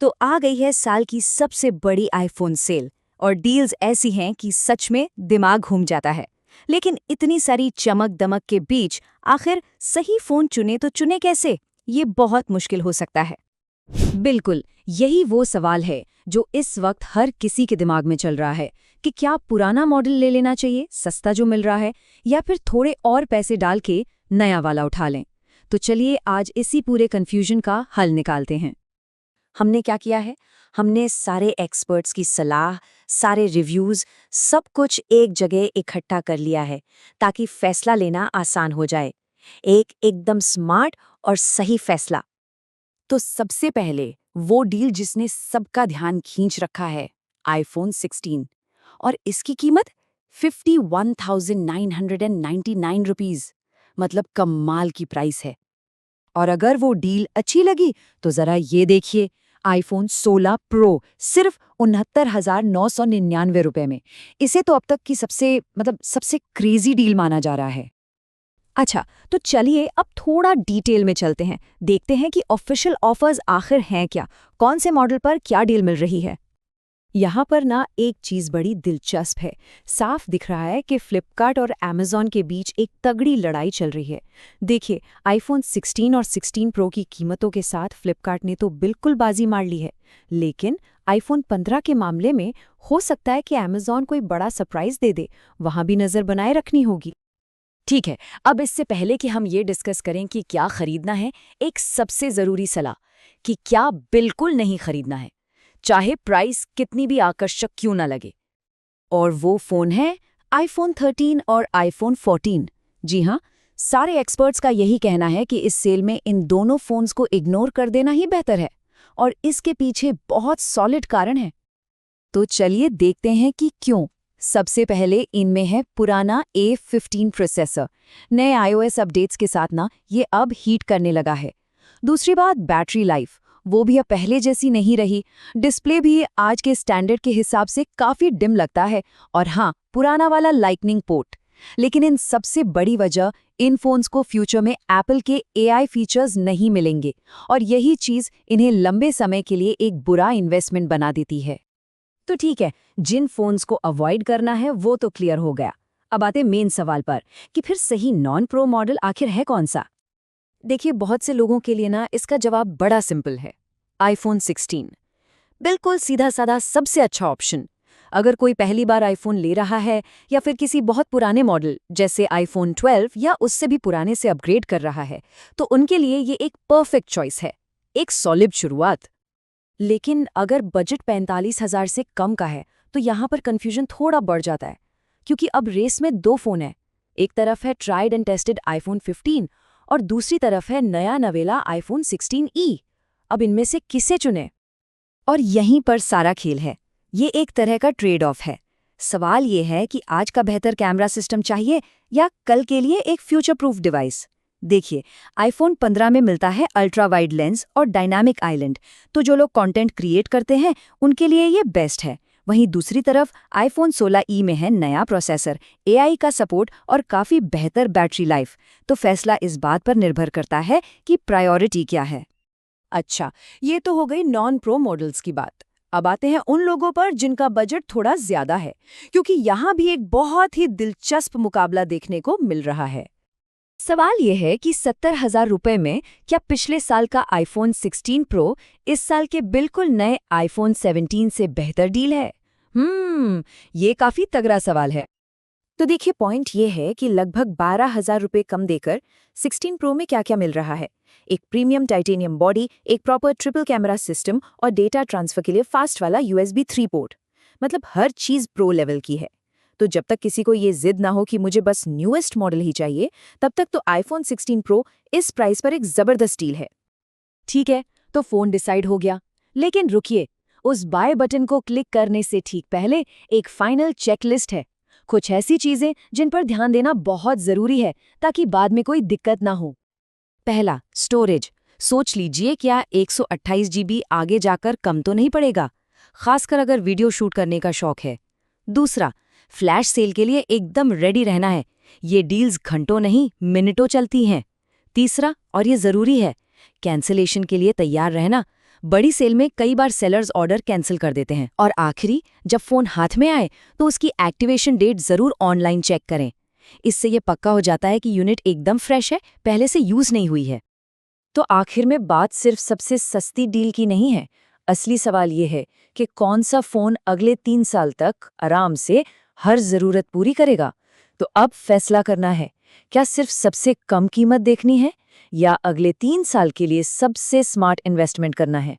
तो आ गई है साल की सबसे बड़ी आईफोन सेल और डील्स ऐसी हैं कि सच में दिमाग घूम जाता है। लेकिन इतनी सारी चमक दमक के बीच आखिर सही फोन चुने तो चुने कैसे? ये बहुत मुश्किल हो सकता है। बिल्कुल, यही वो सवाल है जो इस वक्त हर किसी के दिमाग में चल रहा है कि क्या पुराना मॉडल ले लेना चाहिए, सस्ता जो मिल रहा है, या फिर थोड़े और पैसे डाल के नया वाला उठा लें। तो चलिए आज इसी पूरे कन्फ्यूजन का हल निकालते हैं। हमने क्या किया है? हमने सारे एक्सपर्ट्स की सलाह, सारे रिव्यूज, सब कुछ एक जगह इकट्ठा कर लिया है ताकि फैसला लेना आसान हो जाए। एक एकदम स्मार्ट और सही फैसला। तो सबसे पहले वो डील जिसने सबका ध्यान खींच रखा है, आईफोन 16। और इसकी कीमत 51,999 रुपीज, मतलब कमाल की प्राइस है। और अगर वो डील अच्छी लगी तो जरा ये देखिए, आईफोन 16 प्रो सिर्फ 69,999 रुपए में। इसे तो अब तक की सबसे क्रेजी डील माना जा रहा है। अच्छा, तो चलिए अब थोड़ा डिटेल में चलते हैं, देखते हैं कि ऑफिशियल ऑफर्स आखिर हैं क्या, कौन से मॉडल पर क्या डील मिल रही है। यहाँ पर ना एक चीज़ बड़ी दिलचस्प है। साफ दिख रहा है कि फ्लिपकार्ट और अमेज़ॉन के बीच एक तगड़ी लड़ाई चल रही है। देखिए, आईफोन 16 और 16 प्रो की कीमतों के साथ फ्लिपकार्ट ने तो बिल्कुल बाजी मार ली है, लेकिन आईफोन 15 के मामले में हो सकता है कि अमेज़ॉन कोई बड़ा सरप्राइज दे दे, वहाँ भी नज़र बनाए रखनी होगी। ठीक है, अब इससे पहले कि हम ये डिस्कस करें कि क्या खरीदना है, एक सबसे ज़रूरी सलाह कि क्या बिल्कुल नहीं खरीदना है, चाहे प्राइस कितनी भी आकर्षक क्यों ना लगे। और वो फ़ोन है आईफोन 13 और आईफोन 14। जी हाँ, सारे एक्सपर्ट्स का यही कहना है कि इस सेल में इन दोनों फ़ोन्स को इग्नोर कर देना ही बेहतर है, और इसके पीछे बहुत सॉलिड कारण है। तो चलिए देखते हैं कि क्यों। सबसे पहले इनमें है पुराना A15 प्रोसेसर। नए iOS अपडेट्स के साथ ना ये अब हीट करने लगा है। दूसरी बात, बैटरी लाइफ, वो भी अब पहले जैसी नहीं रही। डिस्प्ले भी आज के स्टैंडर्ड के हिसाब से काफ़ी डिम लगता है। और हाँ, पुराना वाला लाइटनिंग पोर्ट। लेकिन इन सबसे बड़ी वजह, इन फोन्स को फ्यूचर में एप्पल के AI फीचर्स नहीं मिलेंगे, और यही चीज़ इन्हें लंबे समय के लिए एक बुरा इन्वेस्टमेंट बना देती है। तो ठीक है, जिन फोन्स को अवॉइड करना है वो तो क्लियर हो गया। अब आते मेन सवाल पर कि फिर सही नॉन प्रो मॉडल आखिर है कौन सा। देखिए, बहुत से लोगों के लिए ना इसका जवाब बड़ा सिंपल है, आईफोन 16। बिल्कुल सीधा साधा सबसे अच्छा ऑप्शन। अगर कोई पहली बार आईफोन ले रहा है या फिर किसी बहुत पुराने मॉडल जैसे आईफोन 12 या उससे भी पुराने से अपग्रेड कर रहा है, तो उनके लिए ये एक परफेक्ट चॉइस है, एक सॉलिड शुरुआत। लेकिन अगर बजट 45,000 से कम का है तो यहाँ पर कन्फ्यूजन थोड़ा बढ़ जाता है, क्योंकि अब रेस में दो फ़ोन हैं। एक तरफ है ट्राइड एंड टेस्टेड आईफोन 15 और दूसरी तरफ है नया नवेला आईफोन 16E। अब इनमें से किसे चुने? और यहीं पर सारा खेल है। ये एक तरह का ट्रेड ऑफ है। सवाल ये है कि आज का बेहतर कैमरा सिस्टम चाहिए या कल के लिए एक फ्यूचर प्रूफ डिवाइस। देखिए, आईफोन 15 में मिलता है अल्ट्रा वाइड लेंस और डायनामिक आइलैंड, तो जो लोग कंटेंट क्रिएट करते हैं उनके लिए ये बेस्ट है। वहीं दूसरी तरफ आईफोन 16E में है नया प्रोसेसर, AI का सपोर्ट और काफ़ी बेहतर बैटरी लाइफ। तो फैसला इस बात पर निर्भर करता है कि प्रायोरिटी क्या है। अच्छा, ये तो हो गई नॉन प्रो मॉडल्स की बात। अब आते हैं उन लोगों पर जिनका बजट थोड़ा ज्यादा है, क्योंकि यहाँ भी एक बहुत ही दिलचस्प मुकाबला देखने को मिल रहा है। सवाल यह है कि 70,000 रुपए में क्या पिछले साल का आईफोन 16 प्रो इस साल के बिल्कुल नए आईफोन 17 से बेहतर डील है? ये काफी तगड़ा सवाल है। तो देखिए, पॉइंट ये है कि लगभग 12,000 रुपए कम देकर 16 प्रो में क्या क्या मिल रहा है। एक प्रीमियम टाइटेनियम बॉडी, एक प्रॉपर ट्रिपल कैमरा सिस्टम और डेटा ट्रांसफर के लिए फास्ट वाला USB 3 पोर्ट। मतलब हर चीज़ प्रो लेवल की है। तो जब तक किसी को ये जिद ना हो कि मुझे बस न्यूएस्ट मॉडल ही चाहिए, तब तक तो आईफोन 16 प्रो इस प्राइस पर एक जबरदस्त डील है। ठीक है, तो फोन डिसाइड हो गया। लेकिन रुकिए, उस बाय बटन को क्लिक करने से ठीक पहले एक फाइनल चेकलिस्ट है। कुछ ऐसी चीजें जिन पर ध्यान देना बहुत जरूरी है ताकि बाद में कोई दिक्कत ना हो। पहला, स्टोरेज। सोच लीजिए, क्या 128 GB आगे जाकर कम तो नहीं पड़ेगा, खासकर अगर वीडियो शूट करने का शौक है। दूसरा, फ्लैश सेल के लिए एकदम रेडी रहना है। ये डील्स घंटों नहीं मिनटों चलती हैं। तीसरा, और ये जरूरी है, कैंसिलेशन के लिए तैयार रहना। बड़ी सेल में कई बार सेलर्स ऑर्डर कैंसिल कर देते हैं। और आखिरी, जब फ़ोन हाथ में आए तो उसकी एक्टिवेशन डेट ज़रूर ऑनलाइन चेक करें। इससे ये पक्का हो जाता है कि यूनिट एकदम फ्रेश है, पहले से यूज़ नहीं हुई है। तो आखिर में बात सिर्फ सबसे सस्ती डील की नहीं है। असली सवाल ये है कि कौन सा फ़ोन अगले 3 साल तक आराम से हर ज़रूरत पूरी करेगा। तो अब फैसला करना है, क्या सिर्फ सबसे कम कीमत देखनी है या अगले 3 साल के लिए सबसे स्मार्ट इन्वेस्टमेंट करना है।